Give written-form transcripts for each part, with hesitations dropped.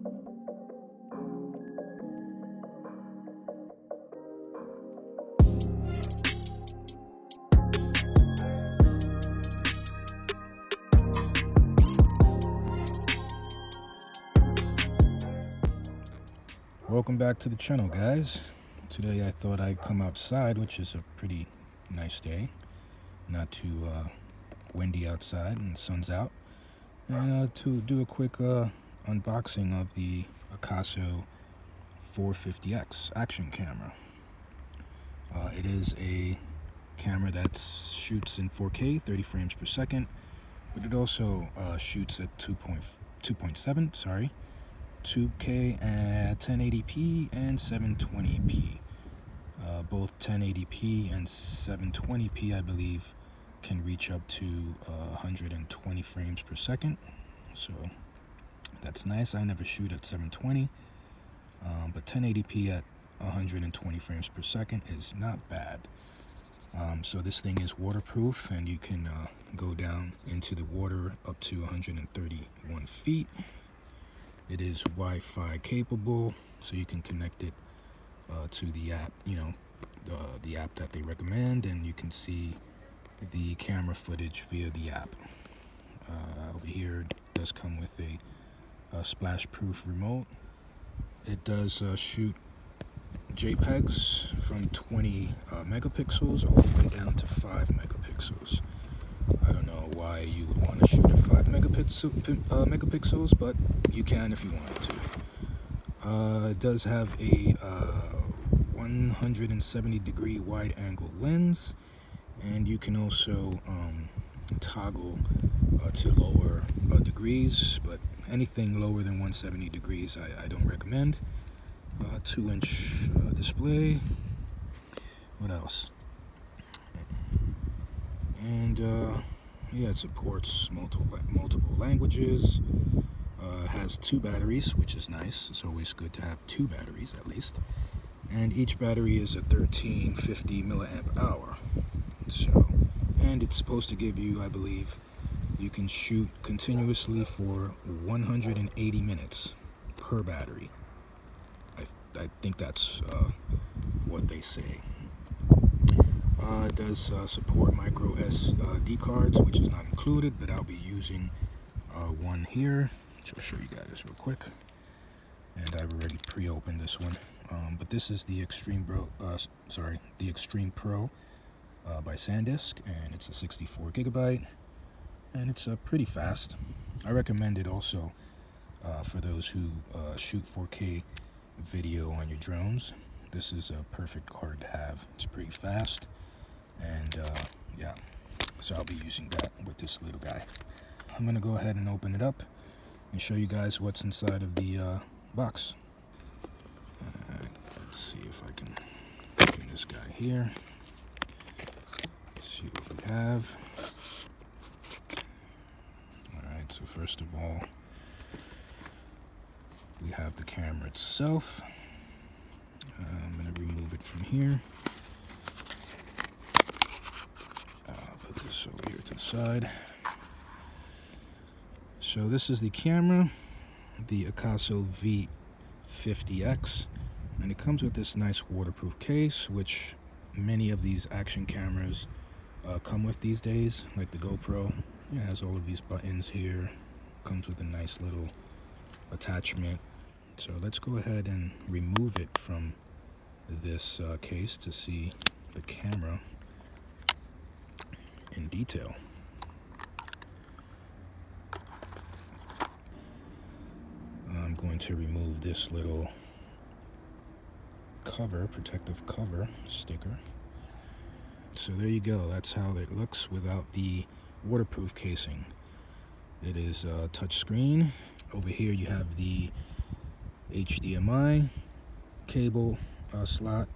Welcome back to the channel, guys. Today I thought I'd come outside, which is a pretty nice day, not too windy outside and the sun's out, and to do a quick unboxing of the Akaso V50X action camera. It is a camera that shoots in 4K 30 frames per second, but it also shoots at 2K at 1080p and 720p. Both 1080p and 720p, I believe, can reach up to 120 frames per second. So that's nice. I never shoot at 720, but 1080p at 120 frames per second is not bad. So this thing is waterproof, and you can go down into the water up to 131 feet. It is Wi-Fi capable, so you can connect it to the app, the app that they recommend, and you can see the camera footage via the app. Over here, it does come with a splash-proof remote. It does shoot JPEGs from 20 megapixels all the way down to 5 megapixels. I don't know why you would want to shoot at 5 megapixels, but you can if you wanted to. It does have a 170-degree wide-angle lens, and you can also toggle to lower degrees, but anything lower than 170 degrees I don't recommend. 2-inch display. What else? And yeah, it supports multiple languages. Has 2 batteries, which is nice. It's always good to have 2 batteries at least. And each battery is a 1350 milliamp hour. So, and it's supposed to give you, I believe, you can shoot continuously for 180 minutes per battery. I think that's what they say. It does support micro SD cards, which is not included, but I'll be using one here. I'll show you guys real quick. And I've already pre-opened this one. But this is the Extreme Pro by SanDisk, and it's a 64 gigabyte, and it's pretty fast. I recommend it also for those who shoot 4K video on your drones. This is a perfect card to have. It's pretty fast, and yeah, so I'll be using that with this little guy. I'm gonna go ahead and open it up and show you guys what's inside of the box. Let's see if I can open this guy here. See what we have. Alright, so first of all, we have the camera itself. I'm going to remove it from here. Put this over here to the side. So this is the camera, the Akaso V50X, and it comes with this nice waterproof case, which many of these action cameras come with these days, like the GoPro. It has all of these buttons here, comes with a nice little attachment. So let's go ahead and remove it from this case to see the camera in detail. I'm going to remove this little cover, protective cover sticker. So there you go. That's how it looks without the waterproof casing. It is a touch screen. Over here you have the HDMI cable slot,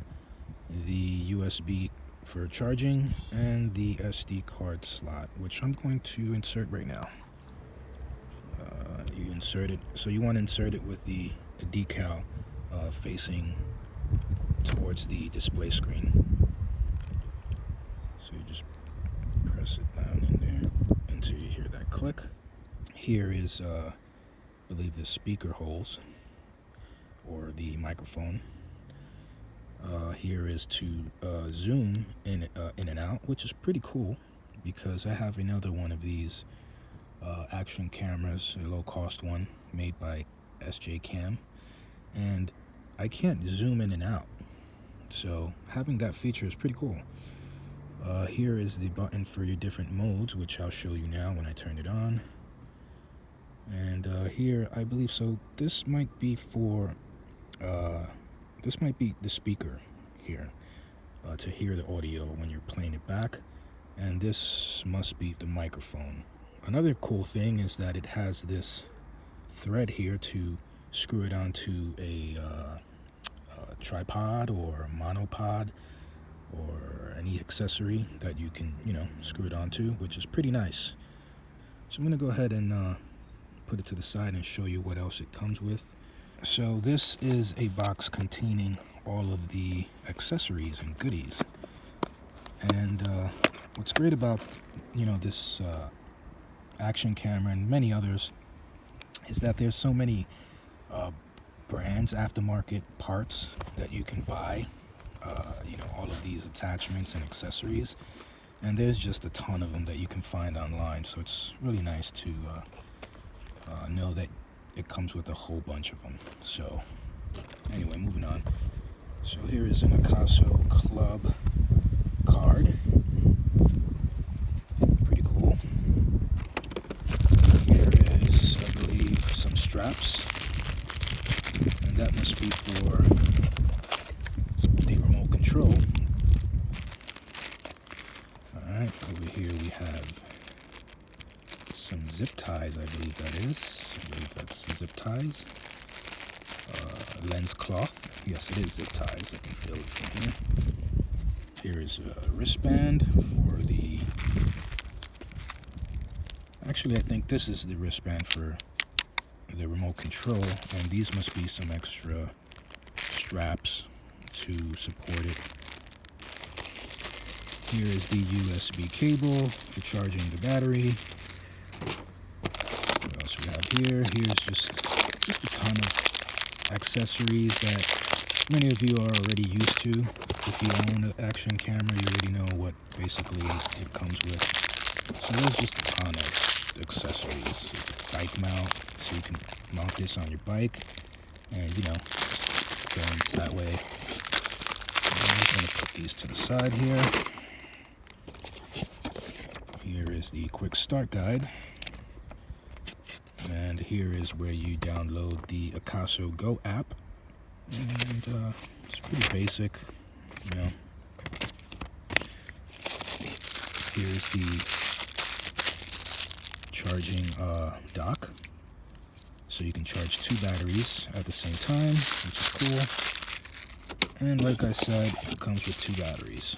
the USB for charging, and the SD card slot, which I'm going to insert right now. You insert it, so you want to insert it with the decal facing towards the display screen. So you just press it down in there until you hear that click. Here is believe the speaker holes or the microphone. Here is to zoom in and out, which is pretty cool because I have another one of these action cameras, a low-cost one made by SJ and I can't zoom in and out. So having that feature is pretty cool. Here is the button for your different modes, which I'll show you now when I turn it on. And here, I believe so. This might be for this might be the speaker here to hear the audio when you're playing it back, and this must be the microphone. Another cool thing is that it has this thread here to screw it onto a tripod or monopod or any accessory that you can, screw it onto, which is pretty nice. So I'm going to go ahead and put it to the side and show you what else it comes with. So this is a box containing all of the accessories and goodies. And what's great about, this action camera and many others is that there's so many brands, aftermarket parts that you can buy. All of these attachments and accessories, and there's just a ton of them that you can find online, so it's really nice to know that it comes with a whole bunch of them. So anyway, moving on. So here is an Akaso Club card. Pretty cool. Here is, I believe, some straps, and that must be for the remote control. Alright, over here we have some zip ties, I believe that is. I believe that's zip ties. Lens cloth. Yes, it is zip ties. I can feel it from here. Here is a wristband for the... Actually, I think this is the wristband for the remote control, and these must be some extra straps to support it. Here is the USB cable for charging the battery. What else we have here? Here's just a ton of accessories that many of you are already used to. If you own an action camera, you already know what basically it comes with. So there's just a ton of accessories. Bike mount, so you can mount this on your bike and, going that way. I'm just going to put these to the side here. Here is the quick start guide. And here is where you download the Akaso Go app. And it's pretty basic, Here's the charging dock. So you can charge 2 batteries at the same time, which is cool. And like I said, it comes with 2 batteries.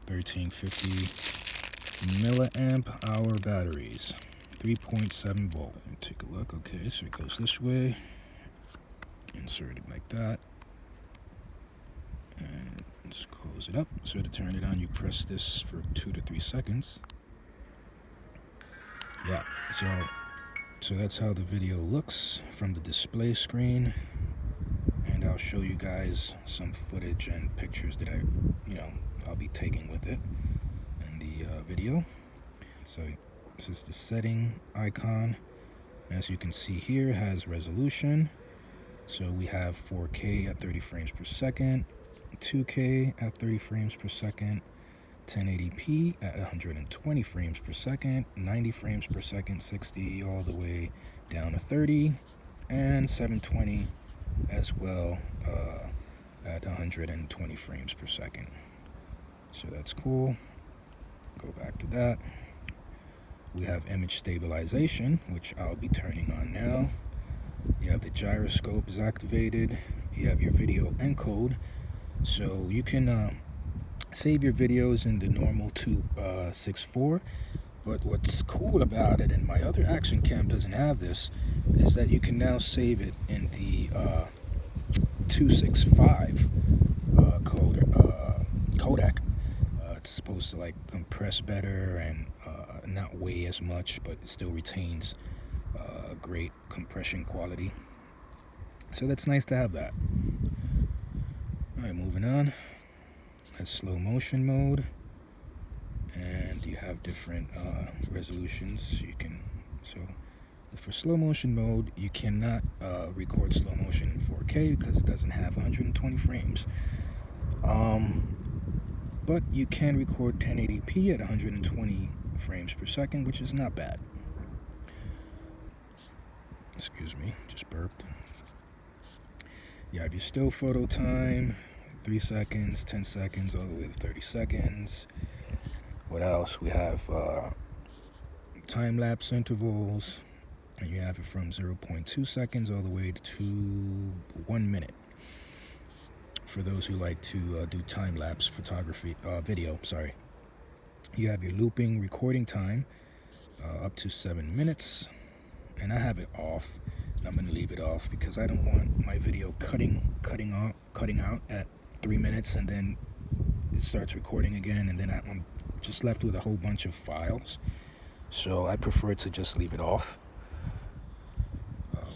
1350 milliamp hour batteries, 3.7 volt. Let me take a look. Okay, so it goes this way. Insert it like that. And just close it up. So to turn it on, you press this for 2 to 3 seconds. Yeah, so that's how the video looks from the display screen. And I'll show you guys some footage and pictures that I'll be taking with it in the video. So this is the setting icon. As you can see here, it has resolution. So we have 4K at 30 frames per second, 2K at 30 frames per second, 1080p at 120 frames per second, 90 frames per second, 60 all the way down to 30, and 720 as well at 120 frames per second. So that's cool. Go back to that. We have image stabilization, which I'll be turning on now. You have the gyroscope is activated. You have your video encode, so you can save your videos in the normal 2.64. But what's cool about it, and my other action cam doesn't have this, is that you can now save it in the 265 codec. It's supposed to compress better and not weigh as much, but it still retains great compression quality. So that's nice to have that. Alright, moving on. That's slow motion mode. And you have different resolutions. So for slow motion mode, you cannot record slow motion in 4K because it doesn't have 120 frames. But you can record 1080p at 120 frames per second, which is not bad. Excuse me, just burped. You have your still photo time, 3 seconds, 10 seconds, all the way to 30 seconds. What else? We have time-lapse intervals, and you have it from 0.2 seconds all the way to 1 minute. For those who like to do time-lapse photography, video, sorry. You have your looping recording time, up to 7 minutes, and I have it off. And I'm going to leave it off because I don't want my video cutting out at 3 minutes, and then it starts recording again, and then I'm just left with a whole bunch of files. So I prefer to just leave it off.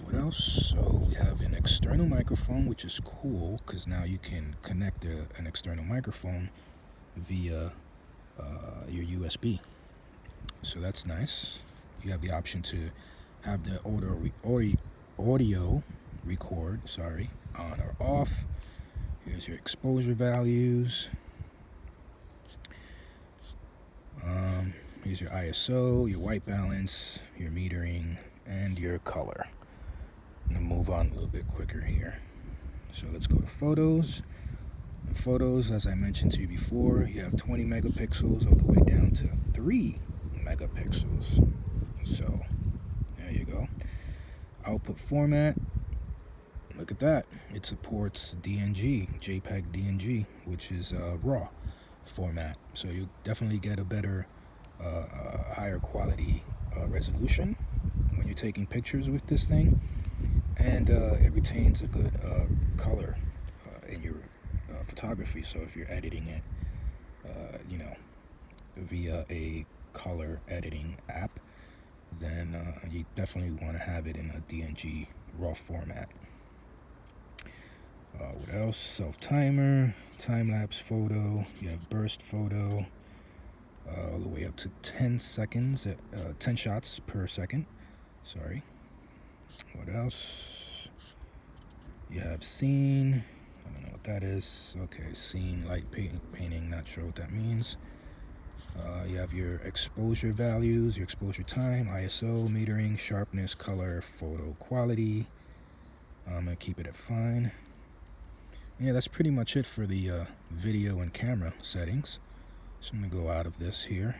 What else? So we have an external microphone, which is cool because now you can connect an external microphone via your USB. So that's nice. You have the option to have the audio record, on or off. Here's your exposure values. Here's your ISO, your white balance, your metering, and your color. I'm going to move on a little bit quicker here. So let's go to photos. In photos, as I mentioned to you before, you have 20 megapixels all the way down to 3 megapixels. So there you go. Output format, look at that. It supports DNG, JPEG DNG, which is RAW format. So you definitely get a better, higher quality resolution when you're taking pictures with this thing. And it retains a good color in your photography. So if you're editing it, via a color editing app, then you definitely want to have it in a DNG RAW format. What else? Self-timer, time-lapse photo, you have burst photo, all the way up to 10 seconds, 10 shots per second. Sorry. What else? You have scene. I don't know what that is. Okay, scene, light painting, not sure what that means. You have your exposure values, your exposure time, ISO, metering, sharpness, color, photo quality. I'm going to keep it at fine. Yeah, that's pretty much it for the video and camera settings. So I'm going to go out of this here.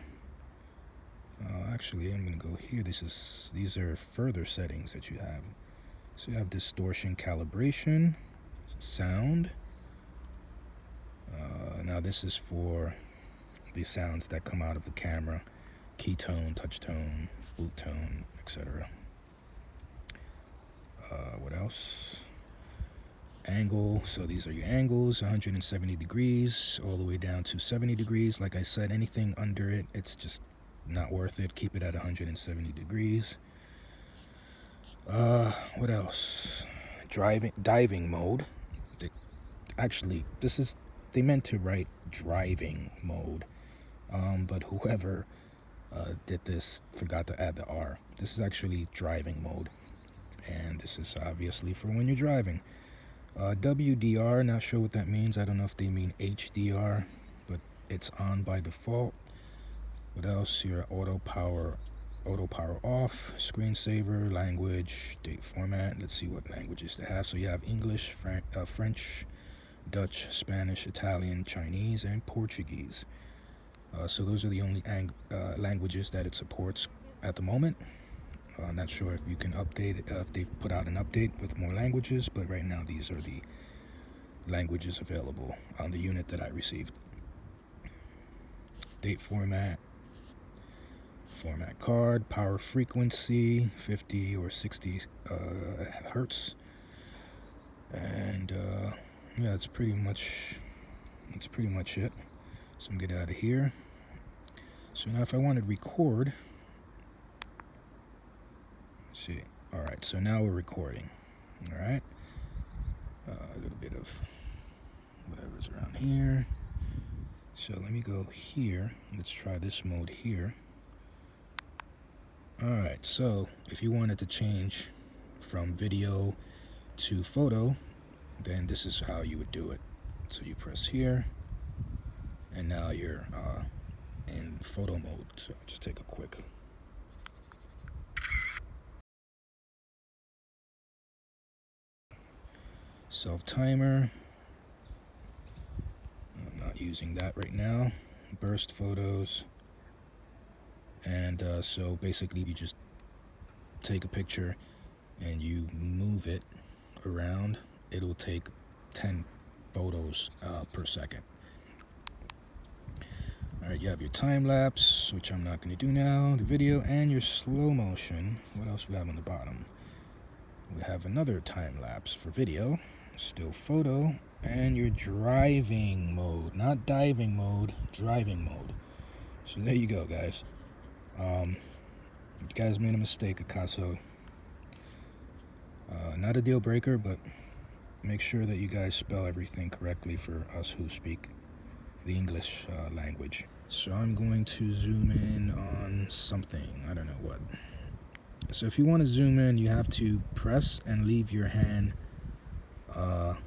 Actually, I'm going to go here. These are further settings that you have. So you have distortion calibration, sound. Now this is for the sounds that come out of the camera: keytone, touch tone, boot tone, etc. What else? Angle. So these are your angles: 170 degrees all the way down to 70 degrees. Like I said, anything under it, it's just not worth it. Keep it at 170 degrees. What else? Diving mode. They meant to write driving mode, but whoever did this forgot to add the R. This is actually driving mode, and this is obviously for when you're driving. WDR, not sure what that means. I don't know if they mean HDR, but it's on by default. What else? Your auto power off, screensaver, language, date format. Let's see what languages they have. So you have English, French, Dutch, Spanish, Italian, Chinese, and Portuguese. So those are the only languages that it supports at the moment. I'm not sure if you can update it, if they've put out an update with more languages, but right now these are the languages available on the unit that I received. Date format card, power frequency, 50 or 60 hertz, and yeah, that's pretty much it. So I'm gonna get out of here. So now if I want to record, let's see, Alright, so now we're recording. Alright. A little bit of whatever's around here. So let me go here. Let's try this mode here. Alright, so if you wanted to change from video to photo, then this is how you would do it. So you press here, and now you're in photo mode. So I'll just take a quick. Self timer. I'm not using that right now. Burst photos. And so basically you just take a picture and you move it around. It'll take 10 photos per second. Alright, you have your time lapse, which I'm not going to do now, the video, and your slow motion. What else do we have on the bottom? We have another time lapse for video, still photo, and your driving mode. Not diving mode, driving mode. So there you go, guys. You guys made a mistake, Akaso. Not a deal breaker, but make sure that you guys spell everything correctly for us who speak the English language. So I'm going to zoom in on something. I don't know what. So if you want to zoom in, you have to press and leave your hand. You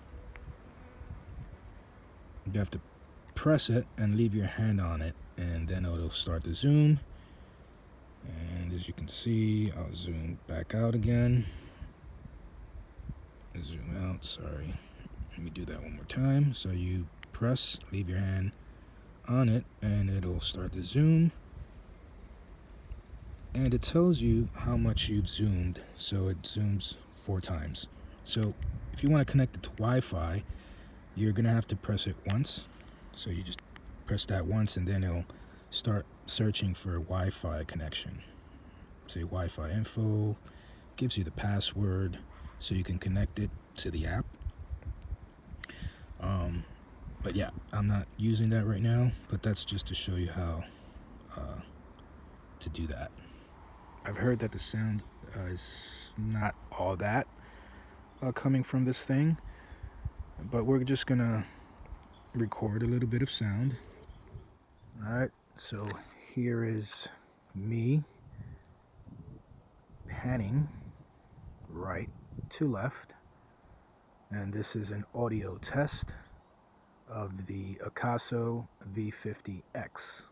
have to press it and leave your hand on it, and then it'll start to zoom. And as you can see, I'll zoom back out again. Zoom out, sorry. Let me do that one more time. So you press, leave your hand on it, and it'll start to zoom. And it tells you how much you've zoomed, so it zooms 4 times. So if you want to connect it to Wi-Fi, you're gonna have to press it once. So you just press that once, and then it'll start searching for a Wi-Fi connection. Say Wi-Fi info, gives you the password so you can connect it to the app. But yeah, I'm not using that right now, but that's just to show you how to do that. I've heard that the sound is not all that coming from this thing, but we're just gonna record a little bit of sound. Alright, so here is me panning right to left, and this is an audio test of the Akaso V50X.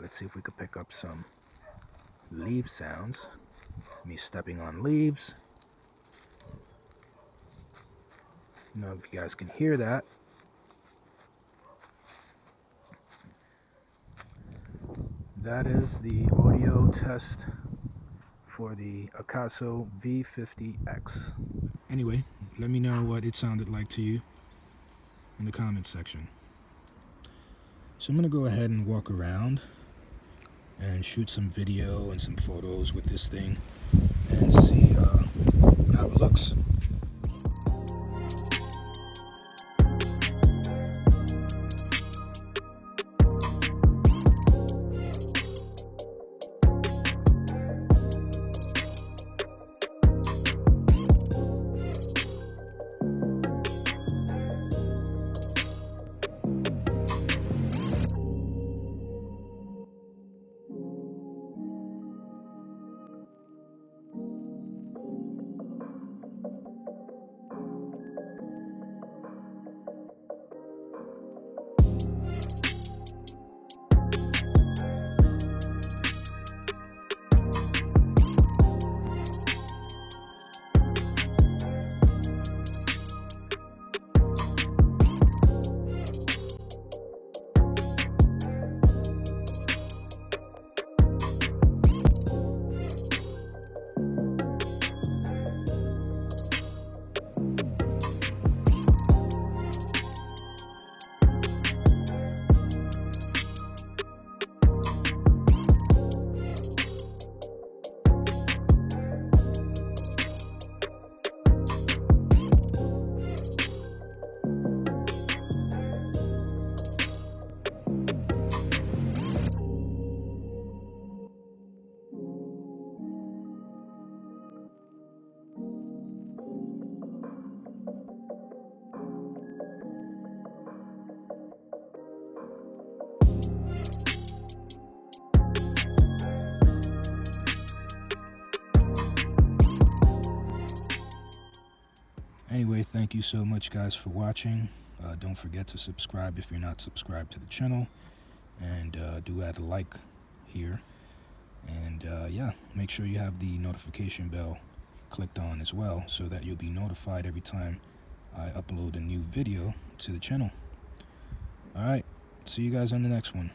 Let's see if we could pick up some leaf sounds. Me stepping on leaves. I don't know if you guys can hear that. That is the audio test for the Akaso V50X. Anyway, let me know what it sounded like to you in the comment section. So I'm going to go ahead and walk around and shoot some video and some photos with this thing and see how it looks. Anyway, thank you so much, guys, for watching. Don't forget to subscribe if you're not subscribed to the channel, and do add a like here. And yeah, make sure you have the notification bell clicked on as well, so that you'll be notified every time I upload a new video to the channel. Alright, see you guys on the next one.